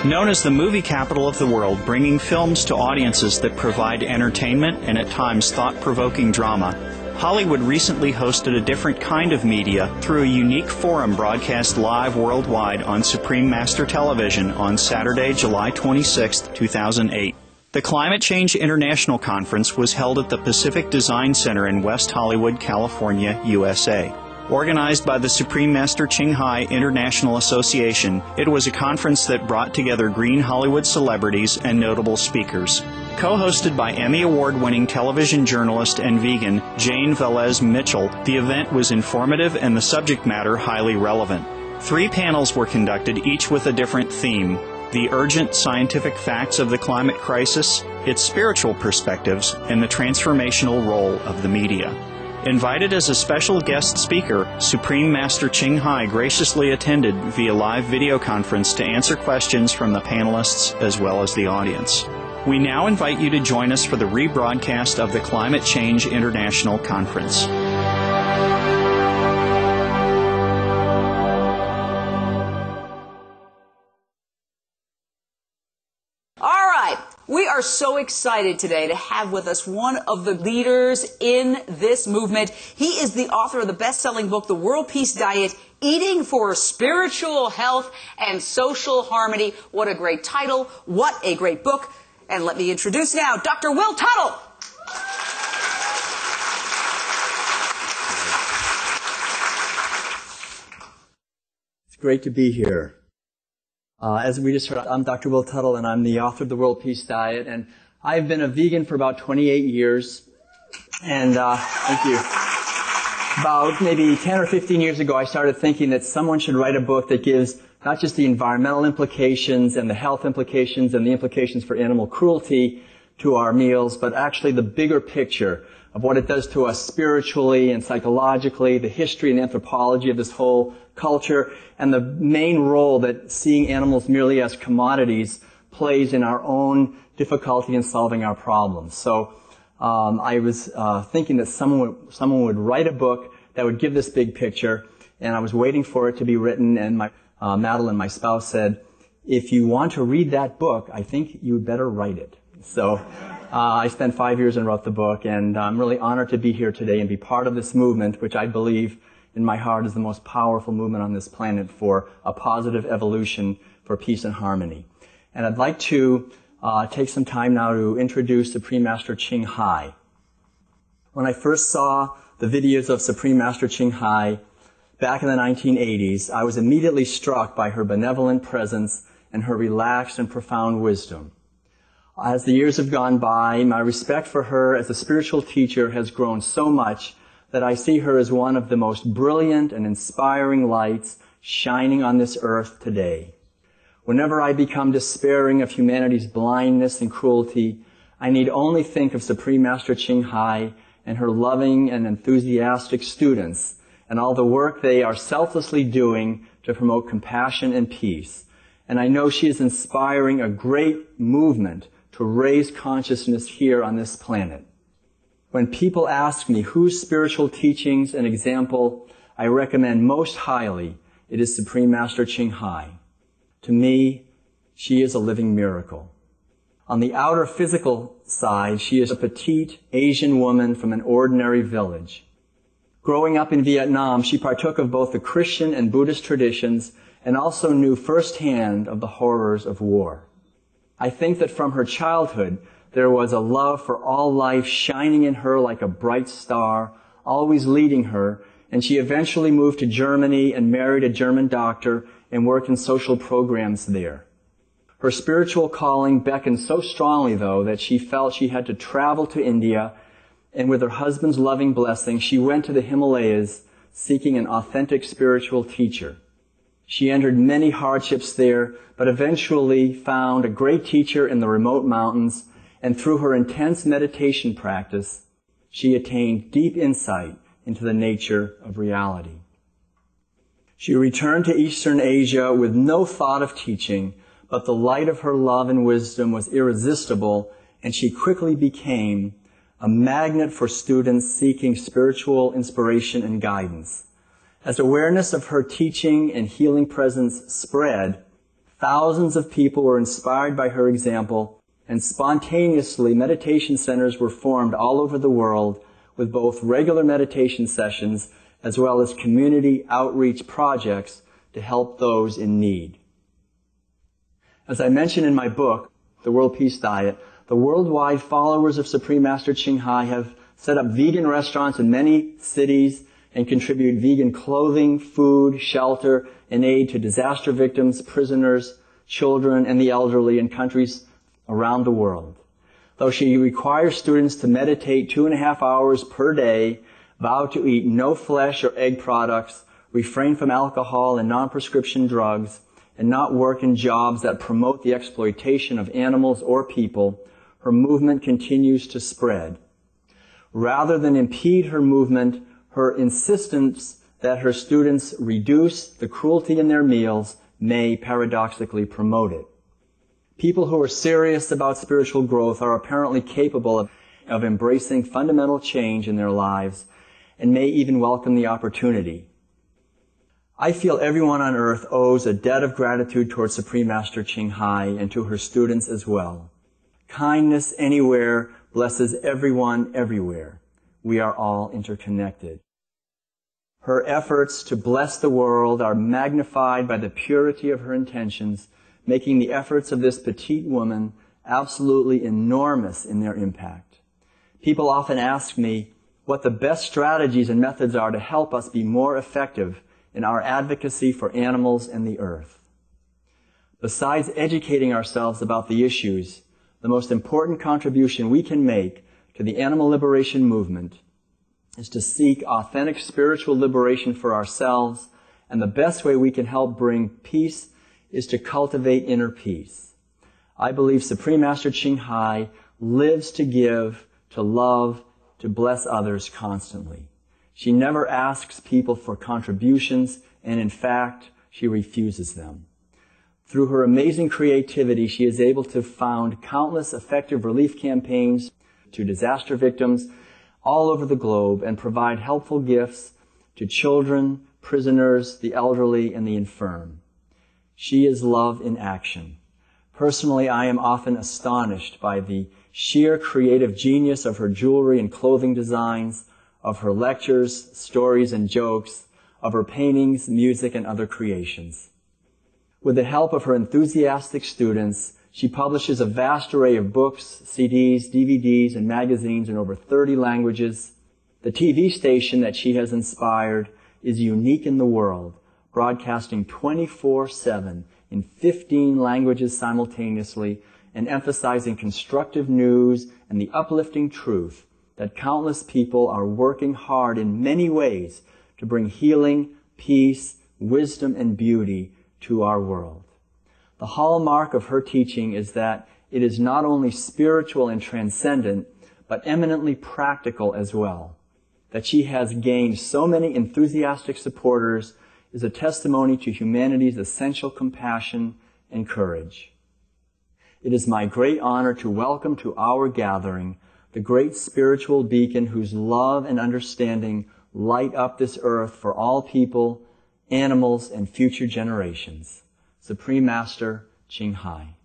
Known as the movie capital of the world, bringing films to audiences that provide entertainment and at times thought-provoking drama, Hollywood recently hosted a different kind of media through a unique forum broadcast live worldwide on Supreme Master Television on Saturday, July 26, 2008. The Climate Change International Conference was held at the Pacific Design Center in West Hollywood, California, USA. Organized by the Supreme Master Ching Hai International Association, it was a conference that brought together green Hollywood celebrities and notable speakers. Co-hosted by Emmy Award-winning television journalist and vegan Jane Velez Mitchell, the event was informative and the subject matter highly relevant. 3 panels were conducted, each with a different theme: the urgent scientific facts of the climate crisis, its spiritual perspectives, and the transformational role of the media. Invited as a special guest speaker, Supreme Master Ching Hai graciously attended via live video conference to answer questions from the panelists as well as the audience. We now invite you to join us for the rebroadcast of the Climate Change International Conference. We are so excited today to have with us one of the leaders in this movement. He is the author of the best-selling book, The World Peace Diet, Eating for Spiritual Health and Social Harmony. What a great title. What a great book. And let me introduce now Dr. Will Tuttle. It's great to be here. As we just heard, I'm Dr. Will Tuttle, and I'm the author of The World Peace Diet, and I've been a vegan for about 28 years, and thank you. About maybe 10 or 15 years ago, I started thinking that someone should write a book that gives not just the environmental implications and the health implications and the implications for animal cruelty to our meals, but actually the bigger picture of what it does to us spiritually and psychologically, the history and anthropology of this whole culture, and the main role that seeing animals merely as commodities plays in our own difficulty in solving our problems. So I was thinking that someone would write a book that would give this big picture, and I was waiting for it to be written, and Madeline, my spouse, said, if you want to read that book, I think you would better write it. So I spent 5 years and wrote the book, and I'm really honored to be here today and be part of this movement, which I believe in my heart is the most powerful movement on this planet for a positive evolution for peace and harmony. And I'd like to take some time now to introduce Supreme Master Ching Hai. When I first saw the videos of Supreme Master Ching Hai back in the 1980s, I was immediately struck by her benevolent presence and her relaxed and profound wisdom. As the years have gone by, my respect for her as a spiritual teacher has grown so much that I see her as one of the most brilliant and inspiring lights shining on this earth today. Whenever I become despairing of humanity's blindness and cruelty, I need only think of Supreme Master Ching Hai and her loving and enthusiastic students and all the work they are selflessly doing to promote compassion and peace. And I know she is inspiring a great movement to raise consciousness here on this planet. When people ask me whose spiritual teachings and example I recommend most highly, it is Supreme Master Ching Hai. To me, she is a living miracle. On the outer physical side, she is a petite Asian woman from an ordinary village. Growing up in Vietnam, she partook of both the Christian and Buddhist traditions and also knew firsthand of the horrors of war. I think that from her childhood, there was a love for all life shining in her like a bright star, always leading her, and she eventually moved to Germany and married a German doctor and worked in social programs there. Her spiritual calling beckoned so strongly, though, that she felt she had to travel to India, and with her husband's loving blessing, she went to the Himalayas seeking an authentic spiritual teacher. She entered many hardships there, but eventually found a great teacher in the remote mountains, and through her intense meditation practice, she attained deep insight into the nature of reality. She returned to Eastern Asia with no thought of teaching, but the light of her love and wisdom was irresistible, and she quickly became a magnet for students seeking spiritual inspiration and guidance. As awareness of her teaching and healing presence spread, Thousands of people were inspired by her example, and spontaneously meditation centers were formed all over the world with both regular meditation sessions as well as community outreach projects to help those in need. As I mentioned in my book, The World Peace Diet, the worldwide followers of Supreme Master Ching Hai have set up vegan restaurants in many cities and contribute vegan clothing, food, shelter, and aid to disaster victims, prisoners, children, and the elderly in countries around the world. Though she requires students to meditate 2.5 hours per day, vow to eat no flesh or egg products, refrain from alcohol and non-prescription drugs, and not work in jobs that promote the exploitation of animals or people, her movement continues to spread. Rather than impede her movement, her insistence that her students reduce the cruelty in their meals may paradoxically promote it. People who are serious about spiritual growth are apparently capable of embracing fundamental change in their lives and may even welcome the opportunity. I feel everyone on earth owes a debt of gratitude towards Supreme Master Ching Hai and to her students as well. Kindness anywhere blesses everyone everywhere. We are all interconnected. Her efforts to bless the world are magnified by the purity of her intentions, making the efforts of this petite woman absolutely enormous in their impact. People often ask me what the best strategies and methods are to help us be more effective in our advocacy for animals and the earth. Besides educating ourselves about the issues, the most important contribution we can make to the animal liberation movement is to seek authentic spiritual liberation for ourselves, and the best way we can help bring peace is to cultivate inner peace. I believe Supreme Master Ching Hai lives to give, to love, to bless others constantly. She never asks people for contributions, and in fact, she refuses them. Through her amazing creativity, she is able to found countless effective relief campaigns to disaster victims all over the globe and provide helpful gifts to children, prisoners, the elderly, and the infirm. She is love in action. Personally, I am often astonished by the sheer creative genius of her jewelry and clothing designs, of her lectures, stories, and jokes, of her paintings, music, and other creations. With the help of her enthusiastic students, she publishes a vast array of books, CDs, DVDs, and magazines in over 30 languages. The TV station that she has inspired is unique in the world, broadcasting 24/7 in 15 languages simultaneously and emphasizing constructive news and the uplifting truth that countless people are working hard in many ways to bring healing, peace, wisdom, and beauty to our world. The hallmark of her teaching is that it is not only spiritual and transcendent, but eminently practical as well. That she has gained so many enthusiastic supporters is a testimony to humanity's essential compassion and courage. It is my great honor to welcome to our gathering the great spiritual beacon whose love and understanding light up this earth for all people, animals, and future generations, Supreme Master Ching Hai.